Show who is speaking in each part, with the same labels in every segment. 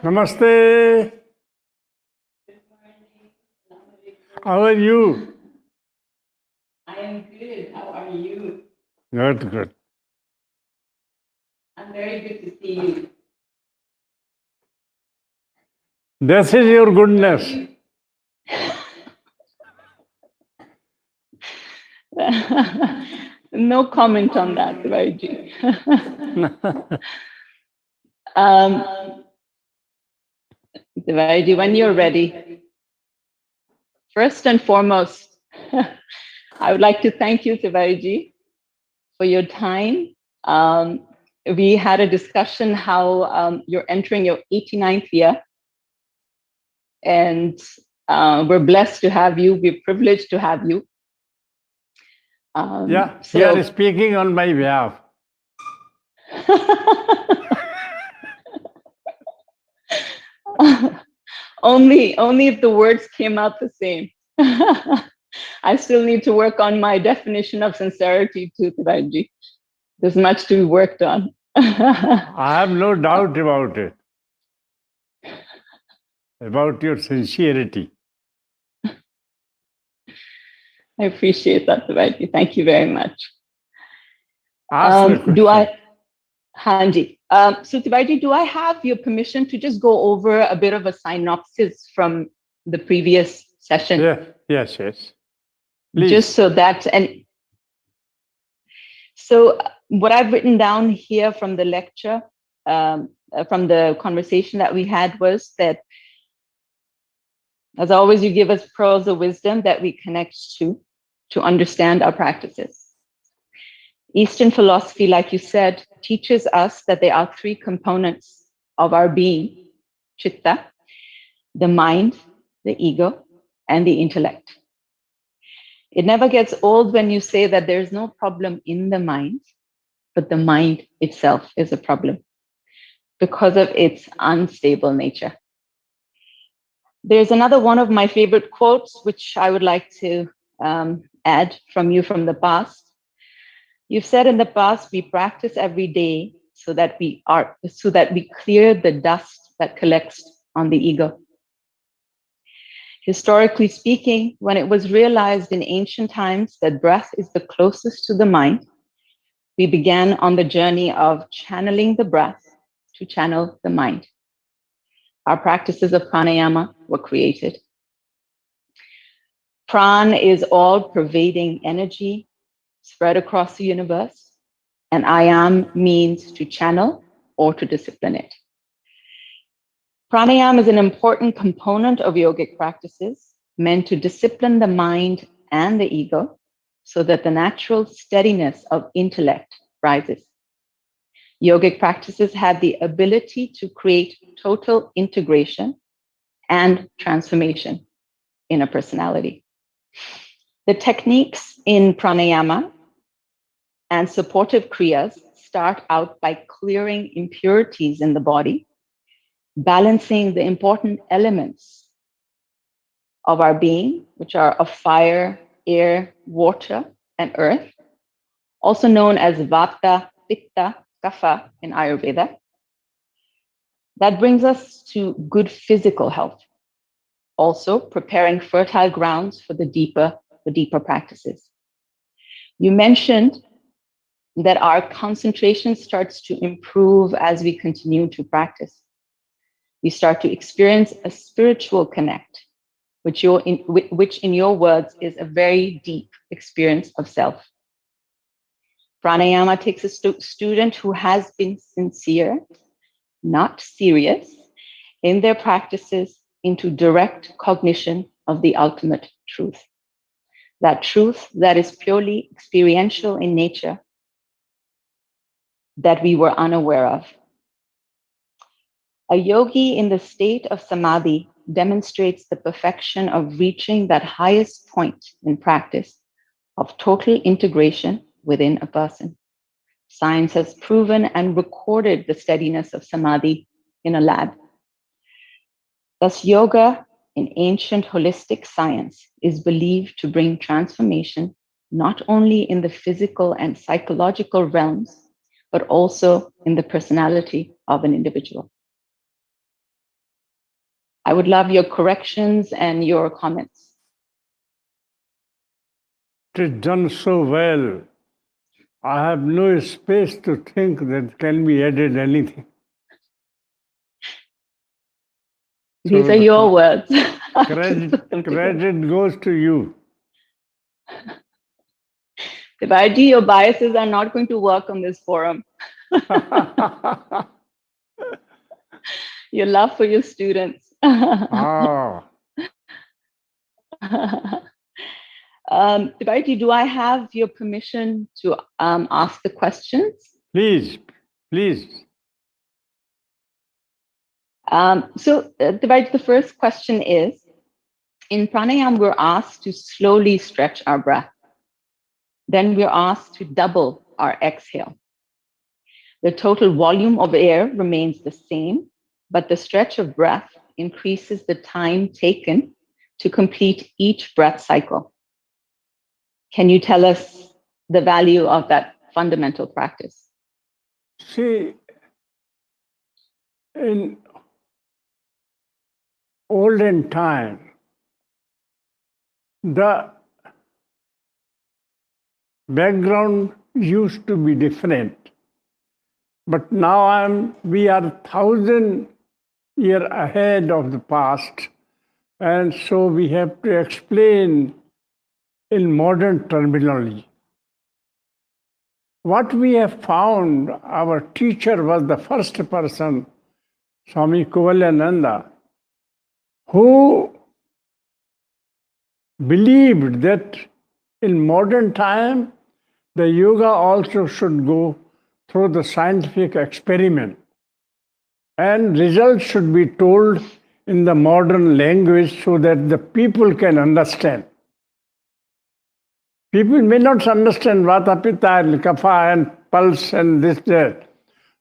Speaker 1: Namaste. How are you?
Speaker 2: I am good. How are you?
Speaker 1: Good, good.
Speaker 2: I'm very good to see you.
Speaker 1: This is your goodness.
Speaker 2: No comment on that, Tiwari. Tiwari, when you're ready, first and foremost, I would like to thank you, Tiwari, for your time. We had a discussion how you're entering your 89th year, and we're blessed to have you. We're privileged to have you.
Speaker 1: You are speaking on my behalf.
Speaker 2: Only if the words came out the same. I still need to work on my definition of sincerity too, Tiwari. There's much to be worked on.
Speaker 1: I have no doubt about it, about your sincerity.
Speaker 2: I appreciate that, Tiwari. Thank you very much.
Speaker 1: Ask the question.
Speaker 2: Hanji. So Tiwari, do I have your permission to just go over a bit of a synopsis from the previous session?
Speaker 1: Yes.
Speaker 2: Please. Just so that, and so what I've written down here from the lecture, from the conversation that we had was that, as always, you give us pearls of wisdom that we connect to understand our practices. Eastern philosophy, like you said, teaches us that there are three components of our being: chitta, the mind, the ego, and the intellect. It never gets old when you say that there's no problem in the mind, but the mind itself is a problem because of its unstable nature. There's another one of my favorite quotes, which I would like to add from you from the past. You've said in the past, we practice every day so that we clear the dust that collects on the ego. Historically speaking, when it was realized in ancient times that breath is the closest to the mind, we began on the journey of channeling the breath to channel the mind. Our practices of pranayama were created. Pran is all pervading energy spread across the universe, and ayam means to channel or to discipline it. Pranayama is an important component of yogic practices meant to discipline the mind and the ego so that the natural steadiness of intellect rises. Yogic practices have the ability to create total integration and transformation in a personality. The techniques in pranayama and supportive kriyas start out by clearing impurities in the body, balancing the important elements of our being, which are of fire, air, water, and earth, also known as vata, pitta, kapha in Ayurveda. That brings us to good physical health, also preparing fertile grounds for the deeper practices. You mentioned that our concentration starts to improve as we continue to practice. We start to experience a spiritual connect, which in your words is a very deep experience of self. Pranayama takes a student who has been sincere, not serious, in their practices into direct cognition of the ultimate truth. That truth that is purely experiential in nature, that we were unaware of. A yogi in the state of samadhi demonstrates the perfection of reaching that highest point in practice of total integration within a person. Science has proven and recorded the steadiness of samadhi in a lab. Thus, yoga in ancient holistic science is believed to bring transformation not only in the physical and psychological realms, but also in the personality of an individual. I would love your corrections and your comments.
Speaker 1: It is done so well. I have no space to think that can be added anything.
Speaker 2: These are your words.
Speaker 1: Credit goes to you.
Speaker 2: Tiwari, your biases are not going to work on this forum. Your love for your students. Tiwari, do I have your permission to ask the questions?
Speaker 1: Please, please.
Speaker 2: Tiwari, the first question is, in pranayama, we're asked to slowly stretch our breath. Then we're asked to double our exhale. The total volume of air remains the same, but the stretch of breath increases the time taken to complete each breath cycle. Can you tell us the value of that fundamental practice?
Speaker 1: See, in olden time, the background used to be different. But now we are 1,000 years ahead of the past, and so we have to explain in modern terminology. What we have found, our teacher was the first person, Swami Kuvalyananda, who believed that in modern time, the yoga also should go through the scientific experiment, and results should be told in the modern language so that the people can understand. People may not understand vata, pitta, and kapha, and pulse, and this, that.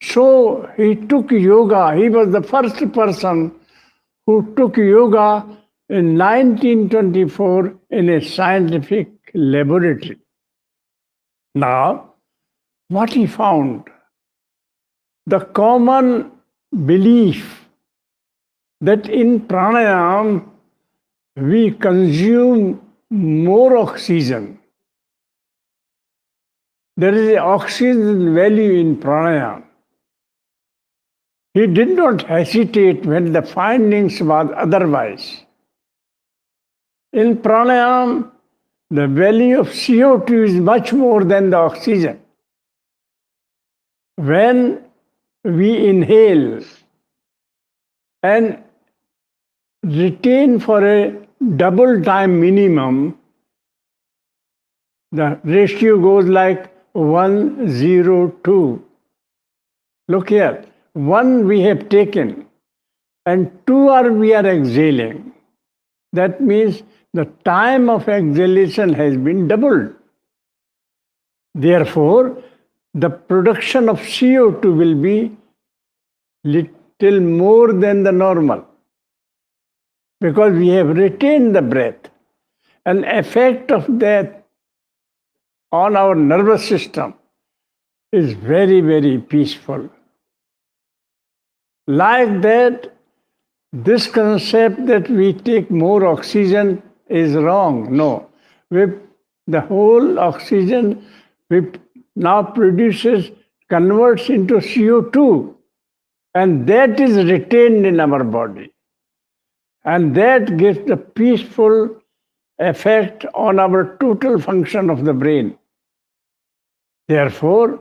Speaker 1: So he took yoga. He was the first person who took yoga in 1924 in a scientific laboratory. Now, what he found, the common belief that in pranayama we consume more oxygen. There is an oxygen value in pranayama. He did not hesitate when the findings was otherwise. In pranayama, the value of CO2 is much more than the oxygen. When we inhale and retain for a double time minimum, the ratio goes like 1:2. Look here, 1 we have taken and 2 we are exhaling. That means the time of exhalation has been doubled. Therefore, the production of CO2 will be little more than the normal because we have retained the breath. An effect of that on our nervous system is very, very peaceful. Like that, this concept that we take more oxygen is wrong. No. The whole oxygen now produces, converts into CO2, and that is retained in our body. And that gives the peaceful effect on our total function of the brain. Therefore,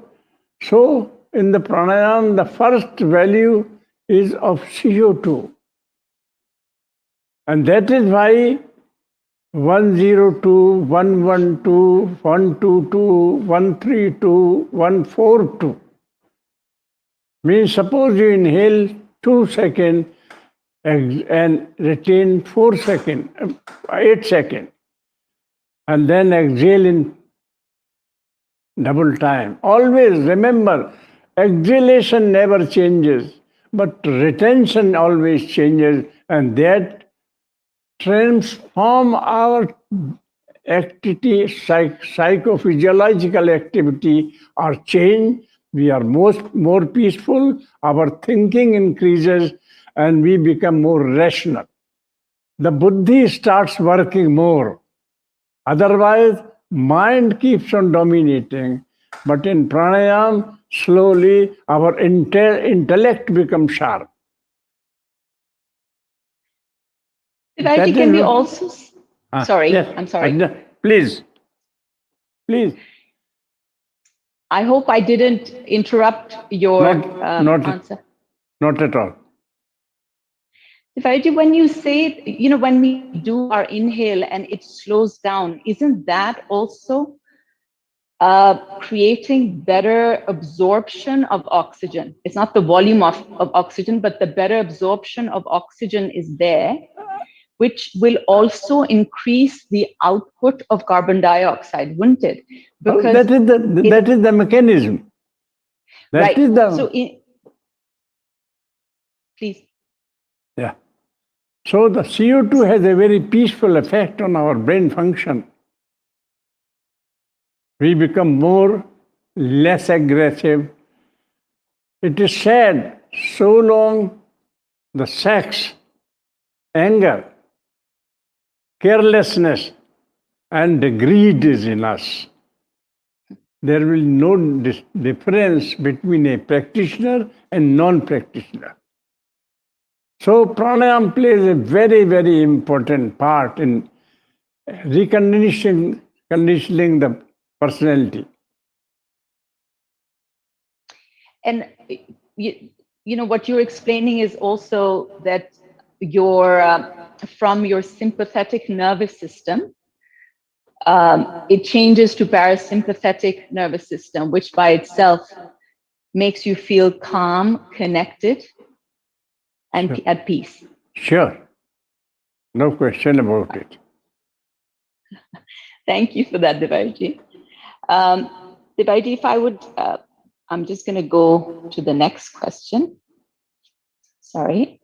Speaker 1: so in the pranayama, the first value is of CO2. And that is why 102, 112, 122, 132, 142 means suppose you inhale 2 seconds and retain 4 seconds, 8 seconds, and then exhale in double time. Always remember, exhalation never changes, but retention always changes, and that transform our activity, psychophysiological activity are changed. We are more peaceful, our thinking increases, and we become more rational. The buddhi starts working more. Otherwise, mind keeps on dominating. But in pranayama, slowly our intellect becomes sharp.
Speaker 2: Tiwari, can we also... Sorry,
Speaker 1: yes,
Speaker 2: I'm sorry.
Speaker 1: Please.
Speaker 2: I hope I didn't interrupt your answer.
Speaker 1: Not at all.
Speaker 2: Tiwari, when you say, when we do our inhale and it slows down, isn't that also creating better absorption of oxygen? It's not the volume of oxygen, but the better absorption of oxygen is there, which will also increase the output of carbon dioxide, wouldn't it?
Speaker 1: Because that is the mechanism.
Speaker 2: Right. Please.
Speaker 1: Yeah. So the CO2 has a very peaceful effect on our brain function. We become less aggressive. It is said, so long the sex, anger, carelessness, and greed is in us, there will be no difference between a practitioner and non-practitioner. So pranayama plays a very, very important part in conditioning the personality.
Speaker 2: And what you're explaining is also that from your sympathetic nervous system, it changes to parasympathetic nervous system, which by itself makes you feel calm, connected, and at peace.
Speaker 1: Sure. No question about it.
Speaker 2: Thank you for that, Tiwari. Tiwari, if I would, I'm just going to go to the next question. Sorry.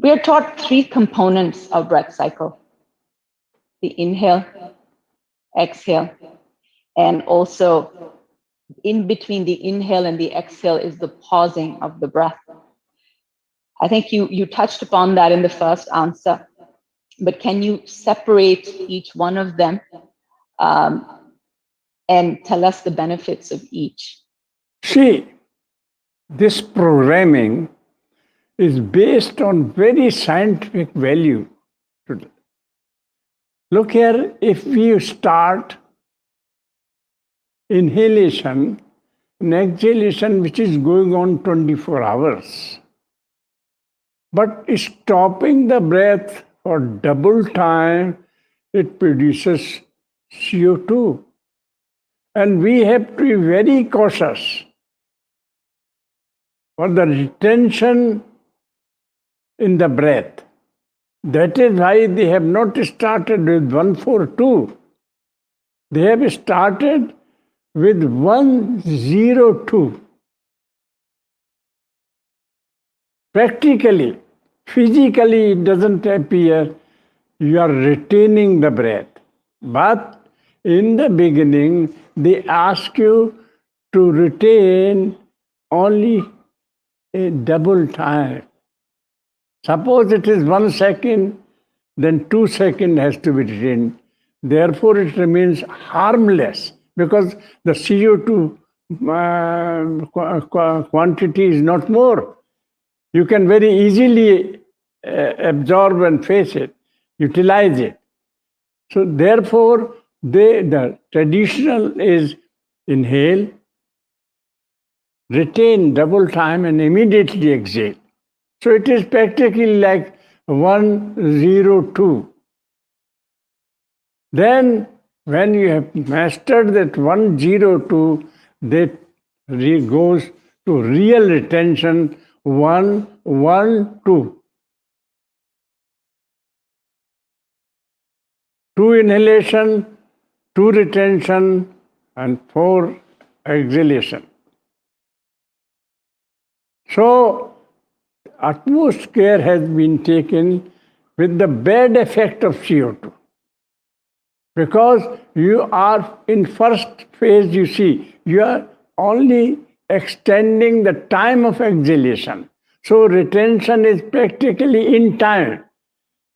Speaker 2: We are taught three components of breath cycle: the inhale, exhale, and also in between the inhale and the exhale is the pausing of the breath. I think you touched upon that in the first answer, but can you separate each one of them and tell us the benefits of each?
Speaker 1: See, this programming is based on very scientific value today. Look here, if we start inhalation and exhalation, which is going on 24 hours, but stopping the breath for double time, it produces CO2. And we have to be very cautious for the retention in the breath. That is why they have not started with 142. They have started with 102. Practically, physically, it doesn't appear you are retaining the breath. But in the beginning, they ask you to retain only a double time. Suppose it is 1 second, then 2 seconds has to be retained. Therefore, it remains harmless because the CO2 quantity is not more. You can very easily absorb and face it, utilize it. So therefore, the traditional is inhale, retain double time, and immediately exhale. So it is practically like 102. Then when you have mastered that 102, that goes to real retention 112. 2 inhalation, 2 retention, and 4 exhalation. So utmost care has been taken with the bad effect of CO2. Because you are in first phase, you see, you are only extending the time of exhalation. So retention is practically in time,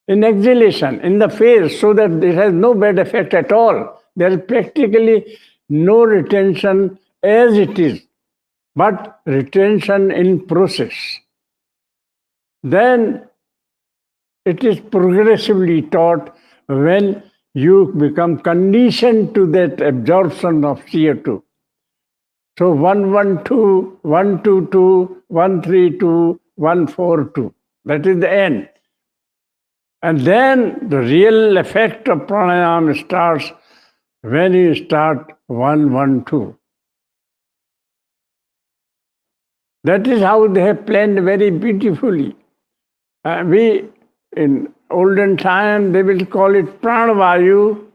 Speaker 1: in exhalation, in the phase, so that it has no bad effect at all. There is practically no retention as it is, but retention in process. Then it is progressively taught when you become conditioned to that absorption of CO2. So 112, 122, 132, 142. That is the end. And then the real effect of pranayama starts when you start 112. That is how they have planned very beautifully. We, in olden time, they will call it pranavayu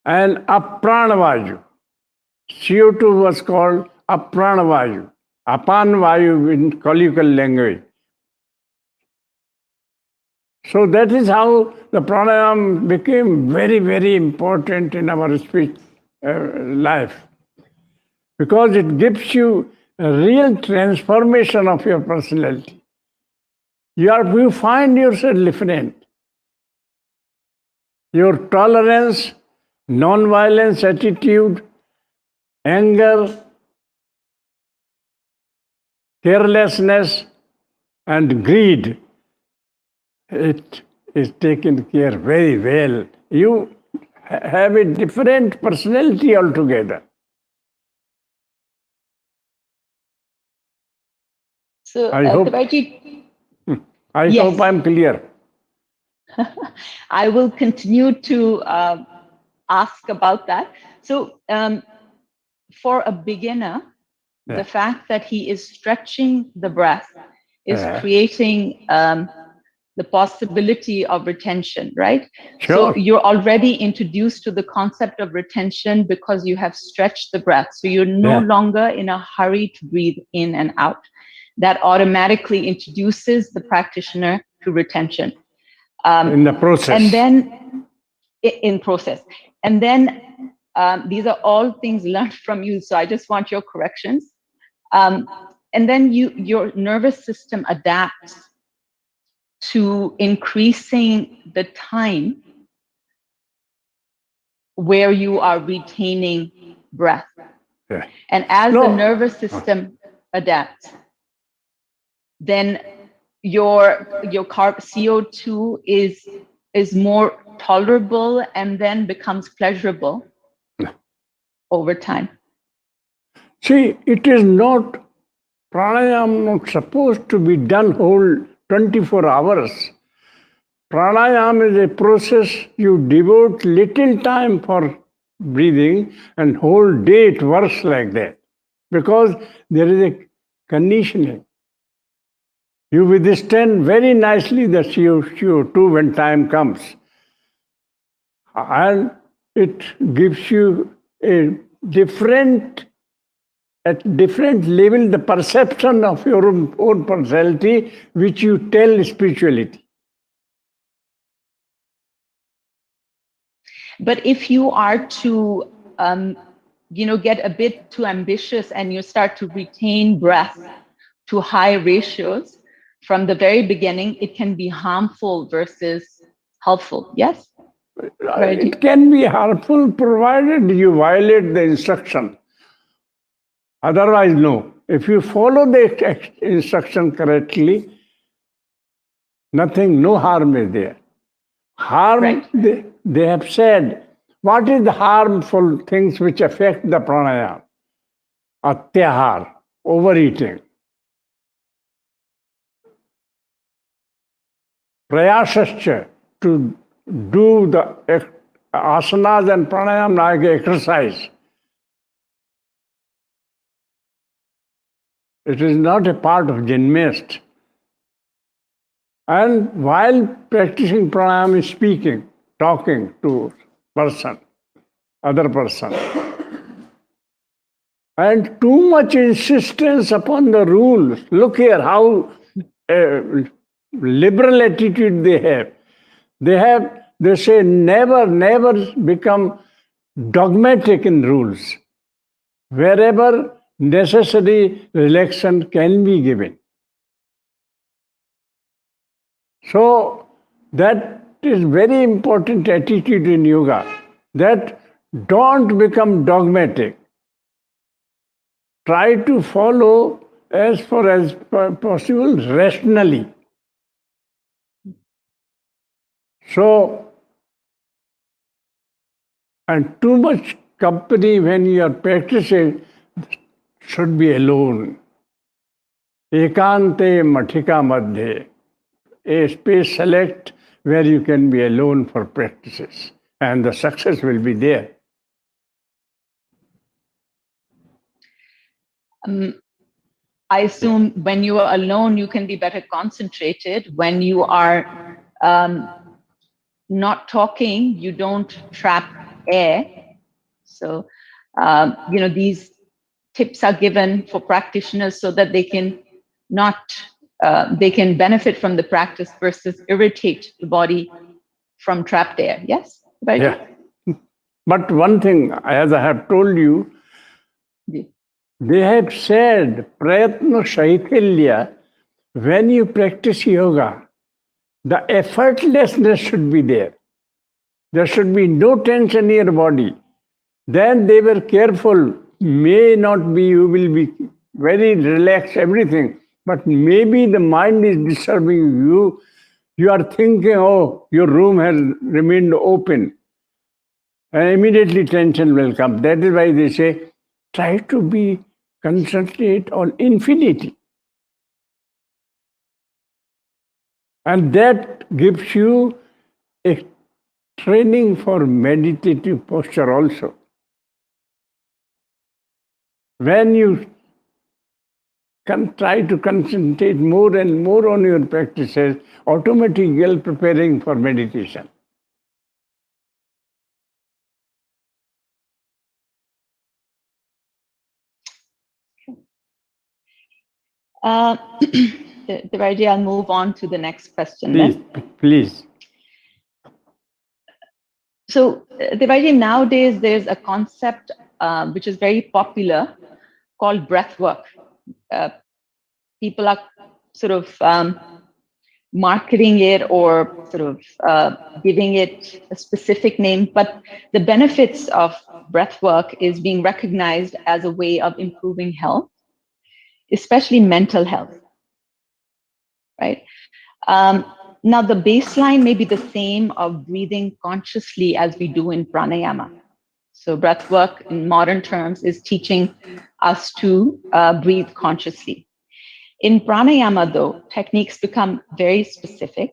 Speaker 1: and apranavayu. CO2 was called apranavayu, apanvayu in colloquial language. So that is how the pranayama became very, very important in our speech life. Because it gives you a real transformation of your personality. You find yourself different. Your tolerance, non-violence attitude, anger, carelessness, and greed, it is taken care very well. You have a different personality altogether.
Speaker 2: So,
Speaker 1: I hope I'm clear.
Speaker 2: I will continue to ask about that. So, for a beginner, the fact that he is stretching the breath is creating the possibility of retention, right?
Speaker 1: Sure.
Speaker 2: So you're already introduced to the concept of retention because you have stretched the breath. So you're no longer in a hurry to breathe in and out. That automatically introduces the practitioner to retention.
Speaker 1: In the process.
Speaker 2: And then in process. And then these are all things learned from you. So I just want your corrections. And then your nervous system adapts to increasing the time where you are retaining breath.
Speaker 1: Yeah.
Speaker 2: And as the nervous system adapts, then your CO2 is more tolerable and then becomes pleasurable over time.
Speaker 1: See, it is not pranayama not supposed to be done whole 24 hours. Pranayama is a process you devote little time for breathing and whole day it works like that. Because there is a conditioning. You withstand very nicely the CO2 when time comes. And it gives you a different, at different level, the perception of your own personality, which you tell spirituality.
Speaker 2: But if you are to, get a bit too ambitious and you start to retain breath to high ratios from the very beginning, it can be harmful versus helpful. Yes?
Speaker 1: It can be harmful provided you violate the instruction. Otherwise, no. If you follow the instruction correctly, nothing, no harm is there. Harm, right. They have said, what is the harmful things which affect the pranayama? Atyahar, overeating. Prayasascha, to do the asanas and pranayama like exercise. It is not a part of Janmast. And while practicing pranayama, speaking, talking to person, other person. And too much insistence upon the rules. Look here how liberal attitude they have. They say never, never become dogmatic in rules. Wherever necessary relaxation can be given. So that is very important attitude in yoga, that don't become dogmatic. Try to follow as far as possible rationally. So, and too much company when you are practicing should be alone. Ekante mathika madhye. A space select where you can be alone for practices, and the success will be there.
Speaker 2: I assume when you are alone, you can be better concentrated. When you are not talking, you don't trap air. So, these tips are given for practitioners so that they can they can benefit from the practice versus irritate the body from trapped air. Yes? Right?
Speaker 1: Yeah. But one thing, as I have told you, they have said, Prayatna Shaithilya, when you practice yoga, the effortlessness should be there. There should be no tension in your body. Then they were careful, may not be, you will be very relaxed, everything. But maybe the mind is disturbing you. You are thinking, oh, your room has remained open. And immediately tension will come. That is why they say, try to concentrate on infinity. And that gives you a training for meditative posture also. When you can try to concentrate more and more on your practices, automatically you're preparing for meditation.
Speaker 2: Tiwari, I'll move on to the next question
Speaker 1: Please,
Speaker 2: then.
Speaker 1: please.
Speaker 2: So, Tiwari, nowadays there's a concept which is very popular called breath work. People are sort of marketing it or sort of giving it a specific name, but the benefits of breath work is being recognized as a way of improving health, especially mental health, right? Now, the baseline may be the same of breathing consciously as we do in pranayama. So breath work in modern terms is teaching us to breathe consciously. In pranayama, though, techniques become very specific,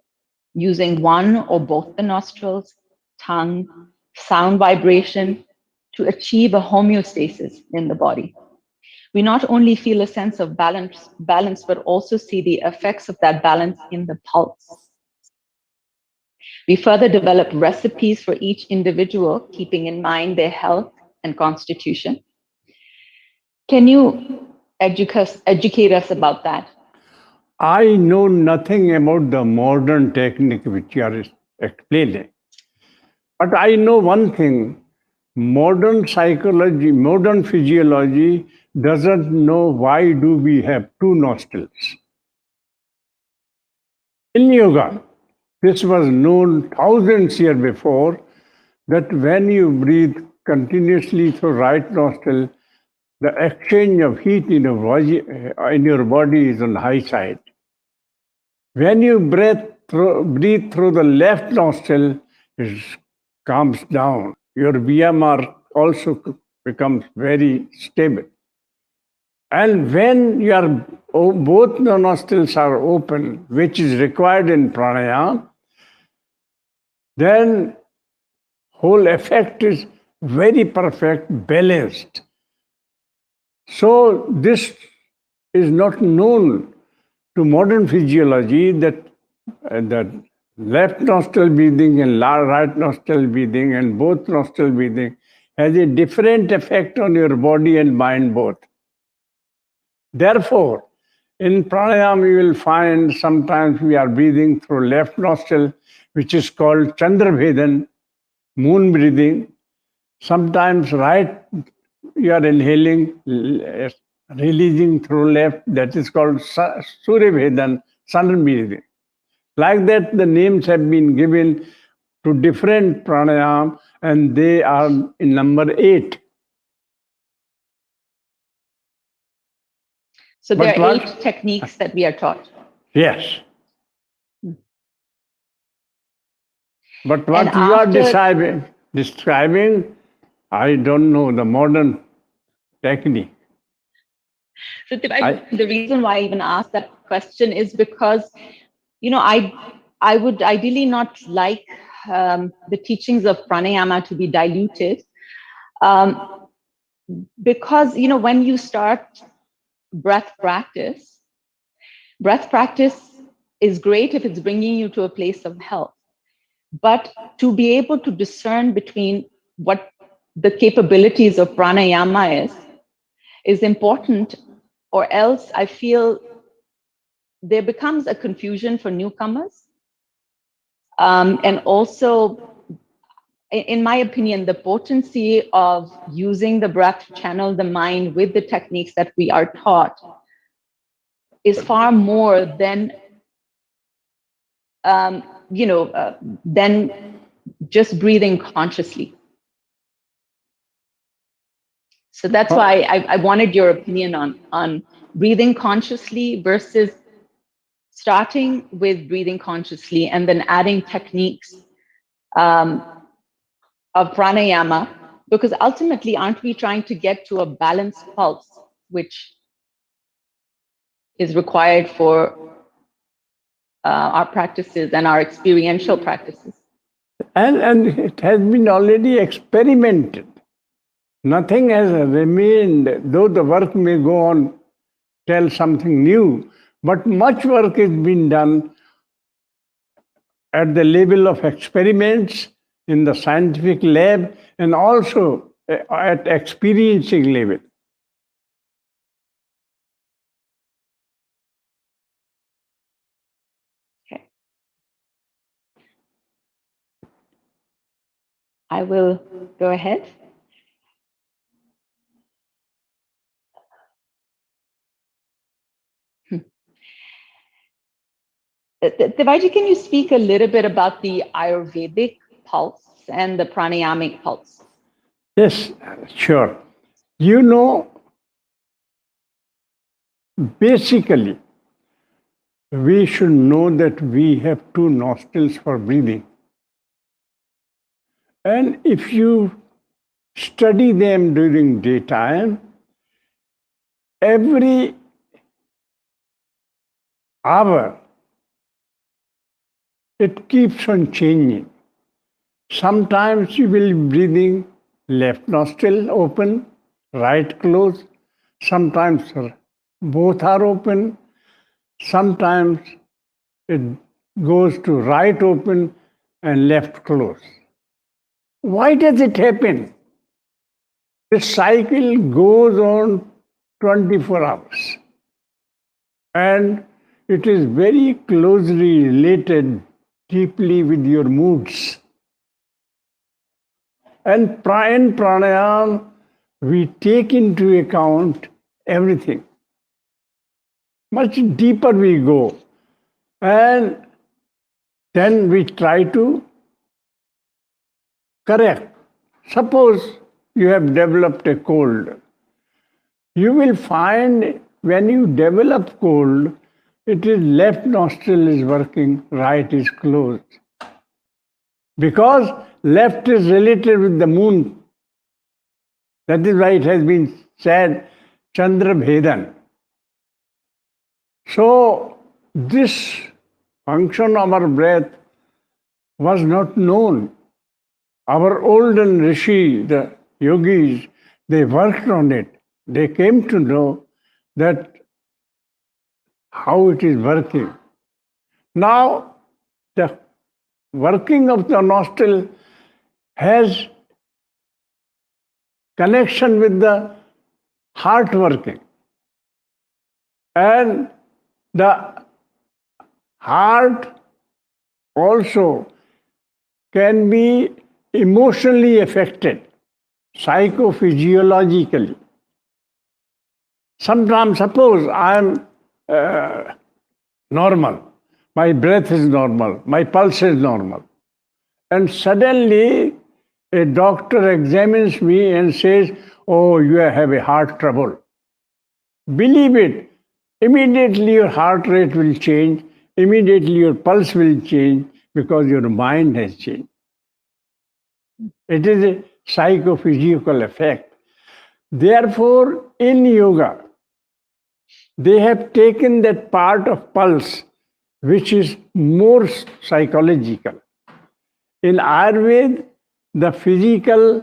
Speaker 2: using one or both the nostrils, tongue, sound vibration to achieve a homeostasis in the body. We not only feel a sense of balance, but also see the effects of that balance in the pulse. We further develop recipes for each individual, keeping in mind their health and constitution. Can you educate us about that?
Speaker 1: I know nothing about the modern technique which you are explaining. But I know one thing, modern psychology, modern physiology doesn't know why do we have two nostrils. In yoga, this was known thousands years before that when you breathe continuously through right nostril, the exchange of heat in your body is on the high side. When you breathe through the left nostril, it comes down. Your VMR also becomes very stable. And when both the nostrils are open, which is required in pranayama, then whole effect is very perfect, balanced. So this is not known to modern physiology that left nostril breathing and right nostril breathing and both nostril breathing has a different effect on your body and mind both. Therefore, in pranayama, you will find sometimes we are breathing through left nostril, which is called Chandrabhedan, moon breathing. Sometimes right, you are inhaling, releasing through left, that is called Suryabhedan, sun breathing. Like that, the names have been given to different pranayama, and they are in number 8.
Speaker 2: So there are 8 techniques that we are taught.
Speaker 1: Yes. But what you are describing, I don't know the modern technique.
Speaker 2: So the reason why I even asked that question is because, I would ideally not like the teachings of pranayama to be diluted, because when you start breath practice is great if it's bringing you to a place of health, but to be able to discern between what the capabilities of pranayama is important, or else I feel there becomes a confusion for newcomers. And also, in my opinion, the potency of using the breath to channel the mind with the techniques that we are taught is far more than, than just breathing consciously. So that's why I wanted your opinion on breathing consciously versus starting with breathing consciously and then adding techniques of pranayama, because ultimately, aren't we trying to get to a balanced pulse, which is required for our practices and our experiential practices?
Speaker 1: And it has been already experimented. Nothing has remained, though the work may go on, tell something new, but much work has been done at the level of experiments in the scientific lab and also at experiencing level.
Speaker 2: I will go ahead. Tiwari, can you speak a little bit about the Ayurvedic pulse and the pranayamic pulse?
Speaker 1: Yes, sure. You know, basically, we should know that we have two nostrils for breathing. And if you study them during daytime, every hour it keeps on changing. Sometimes you will be breathing left nostril open, right closed. Sometimes both are open. Sometimes it goes to right open and left closed. Why does it happen? This cycle goes on 24 hours. And it is very closely related deeply with your moods. And in pranayama, we take into account everything. Much deeper we go. And then we try to correct. Suppose you have developed a cold. You will find when you develop cold, it is left nostril is working, right is closed. Because left is related with the moon. That is why it has been said Chandra Bhedan. So this function of our breath was not known. Our olden rishi, the yogis, they worked on it. They came to know that how it is working. Now, the working of the nostril has connection with the heart working. And the heart also can be emotionally affected, psychophysiologically. Sometimes, suppose I am normal, my breath is normal, my pulse is normal, and suddenly a doctor examines me and says, "Oh, you have a heart trouble." Believe it, immediately your heart rate will change, immediately your pulse will change because your mind has changed. It is a psychophysical effect. Therefore, in yoga, they have taken that part of pulse which is more psychological. In Ayurveda, the physical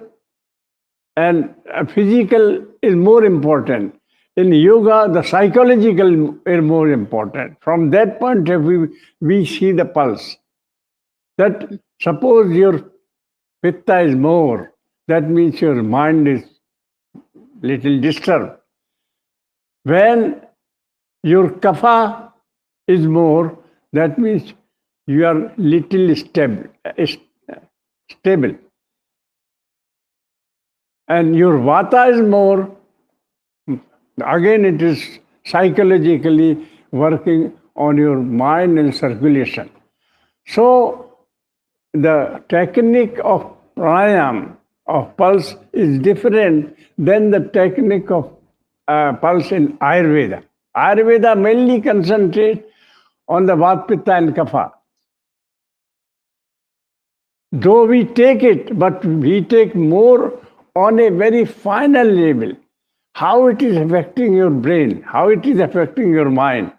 Speaker 1: is more important. In yoga, the psychological is more important. From that point of view, we see the pulse. That suppose your pitta is more, that means your mind is little disturbed. When your kapha is more, that means you are little stable. And your vata is more, again it is psychologically working on your mind and circulation. So the technique of pranayama, of pulse, is different than the technique of pulse in Ayurveda. Ayurveda mainly concentrates on the Vata, Pitta and Kapha. Though we take it, but we take more on a very final level. How it is affecting your brain, how it is affecting your mind,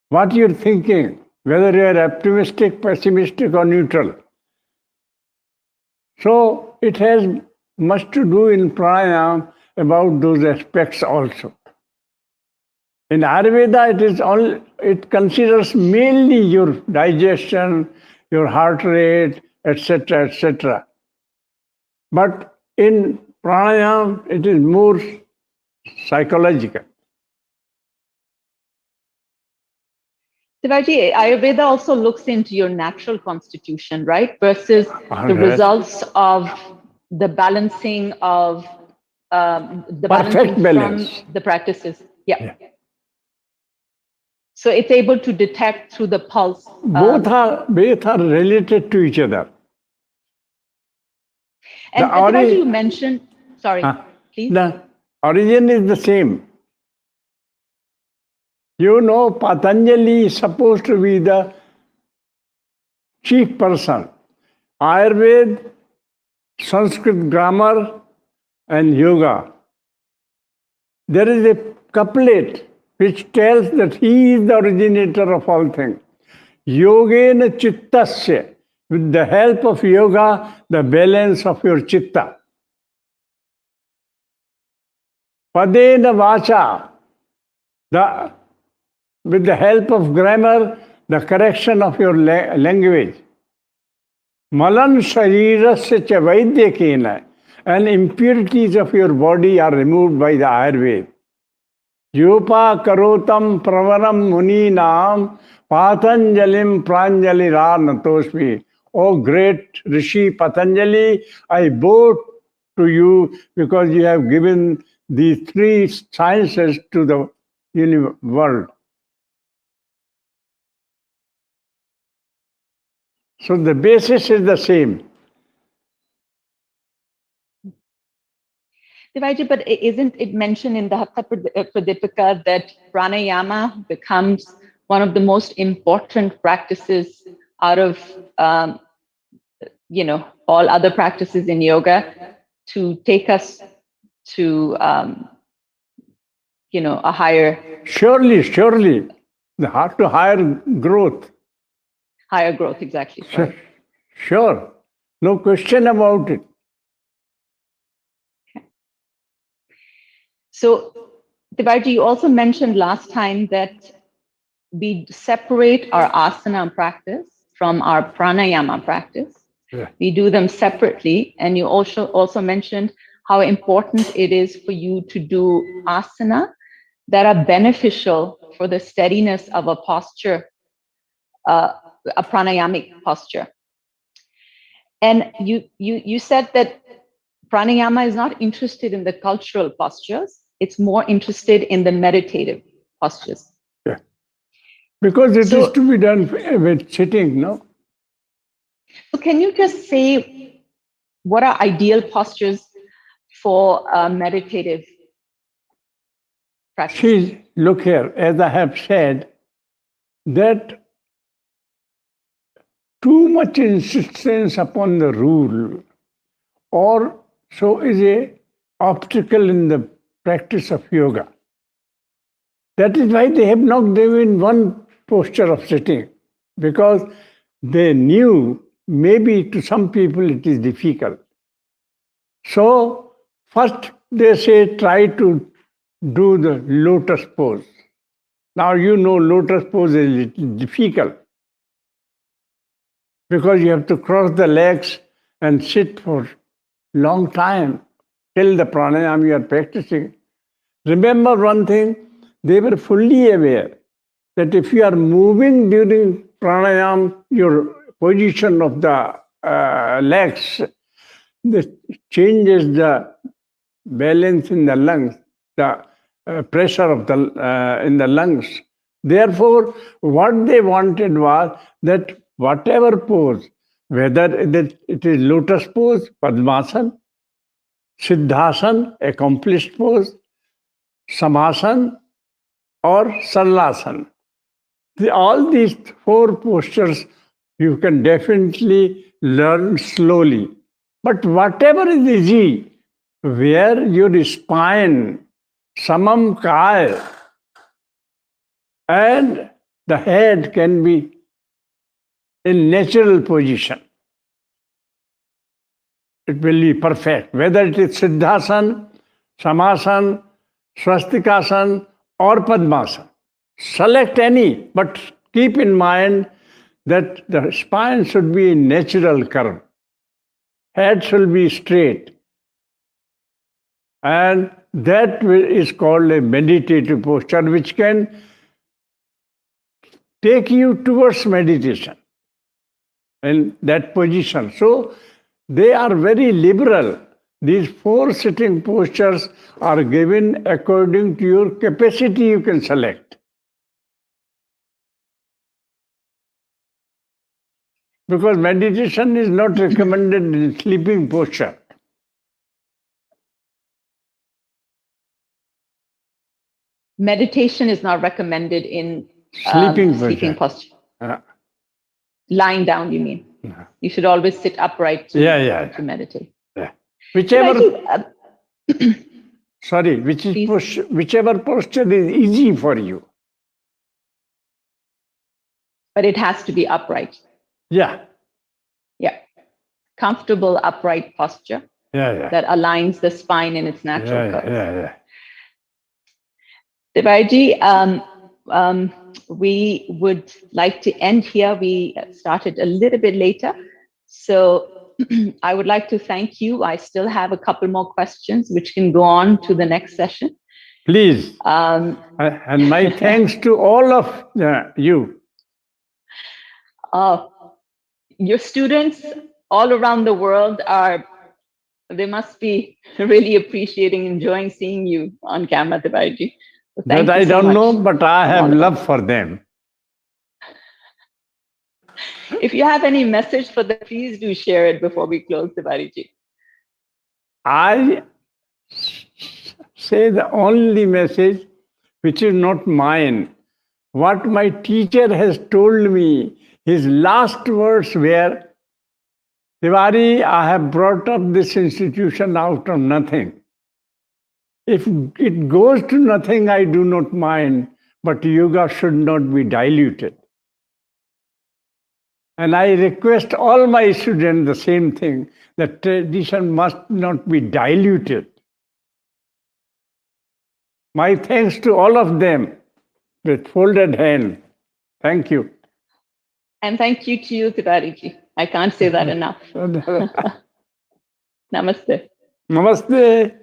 Speaker 1: what you're thinking, whether you're optimistic, pessimistic, or neutral. So it has much to do in pranayama about those aspects also. In Ayurveda, it considers mainly your digestion, your heart rate, etc., etc. But in pranayama, it is more psychological.
Speaker 2: Tiwari, Ayurveda also looks into your natural constitution, right? Versus the
Speaker 1: Yes.
Speaker 2: results of the balancing of the
Speaker 1: Perfect
Speaker 2: balancing
Speaker 1: balance.
Speaker 2: from the practices. Yeah. So it's able to detect through the pulse.
Speaker 1: Both are related to each other.
Speaker 2: And Tiwari, you mentioned, sorry, please.
Speaker 1: The origin is the same. You know, Patanjali is supposed to be the chief person. Ayurveda, Sanskrit grammar, and yoga. There is a couplet which tells that he is the originator of all things. Yogena chittasya. With the help of yoga, the balance of your chitta. Padena vacha. With the help of grammar, the correction of your language. Malan sharirasya cha vaidyakena. And impurities of your body are removed by the Ayurveda. Yopa karotam pravaram muni nam Patanjalim pranjalira natosmi. O great Rishi Patanjali, I bow to you because you have given these three sciences to the world. So the basis is the same.
Speaker 2: Tiwari, but isn't it mentioned in the Hatha Pradipika that pranayama becomes one of the most important practices out of all other practices in yoga to take us to a higher
Speaker 1: Surely, to higher growth.
Speaker 2: Higher growth, exactly.
Speaker 1: Sure, no question about it.
Speaker 2: So, Tiwari, you also mentioned last time that we separate our asana practice from our pranayama practice.
Speaker 1: Yeah.
Speaker 2: We do them separately. And you also mentioned how important it is for you to do asana that are beneficial for the steadiness of a posture, a pranayamic posture. And you said that pranayama is not interested in the cultural postures. It's more interested in the meditative postures.
Speaker 1: Yeah. Because it is to be done with sitting, no?
Speaker 2: So can you just say what are ideal postures for meditative practice?
Speaker 1: Look here, as I have said, that too much insistence upon the rule or so is a obstacle in the practice of yoga. That is why they have not given one posture of sitting, because they knew maybe to some people it is difficult. So first they say try to do the lotus pose. Now you know lotus pose is difficult because you have to cross the legs and sit for long time till the pranayama you are practicing. Remember one thing, they were fully aware that if you are moving during pranayama, your position of the legs, this changes the balance in the lungs, the pressure of the in the lungs. Therefore, what they wanted was that whatever pose, whether it is lotus pose, Padmasana, Siddhasana, accomplished pose, Samasana, or Sarlasana. All these four postures you can definitely learn slowly. But whatever is easy, where your spine, samam kaya, and the head can be in natural position, it will be perfect. Whether it is Siddhasana, Samasana, Swastikasana, or Padmasana. Select any, but keep in mind that the spine should be in natural curve. Head should be straight. And that is called a meditative posture, which can take you towards meditation in that position. So they are very liberal. These 4 sitting postures are given according to your capacity, you can select. Because meditation is not recommended in sleeping posture.
Speaker 2: Meditation is not recommended in
Speaker 1: Sleeping
Speaker 2: posture.
Speaker 1: Uh,
Speaker 2: Lying down, you mean?
Speaker 1: Yeah.
Speaker 2: You should always sit upright to meditate.
Speaker 1: Yeah. Whichever,
Speaker 2: Please.
Speaker 1: whichever posture is easy for you.
Speaker 2: But it has to be upright.
Speaker 1: Yeah.
Speaker 2: Yeah. Comfortable, upright posture that aligns the spine in its natural curve. Tiwari, we would like to end here. We started a little bit later. So I would like to thank you. I still have a couple more questions which can go on to the next session.
Speaker 1: Please. And my thanks to all of you.
Speaker 2: Your students all around the world they must be really appreciating, enjoying seeing you on camera, Tiwari. So
Speaker 1: that I don't know, but I have love for them.
Speaker 2: If you have any message for them, please do share it before we close, Tiwari.
Speaker 1: I say the only message which is not mine. What my teacher has told me, his last words were, Tiwari, I have brought up this institution out of nothing. If it goes to nothing, I do not mind, but yoga should not be diluted. And I request all my students the same thing, that tradition must not be diluted. My thanks to all of them with folded hand. Thank you.
Speaker 2: And thank you to you, Tiwari. I can't say that enough. Namaste.
Speaker 1: Namaste.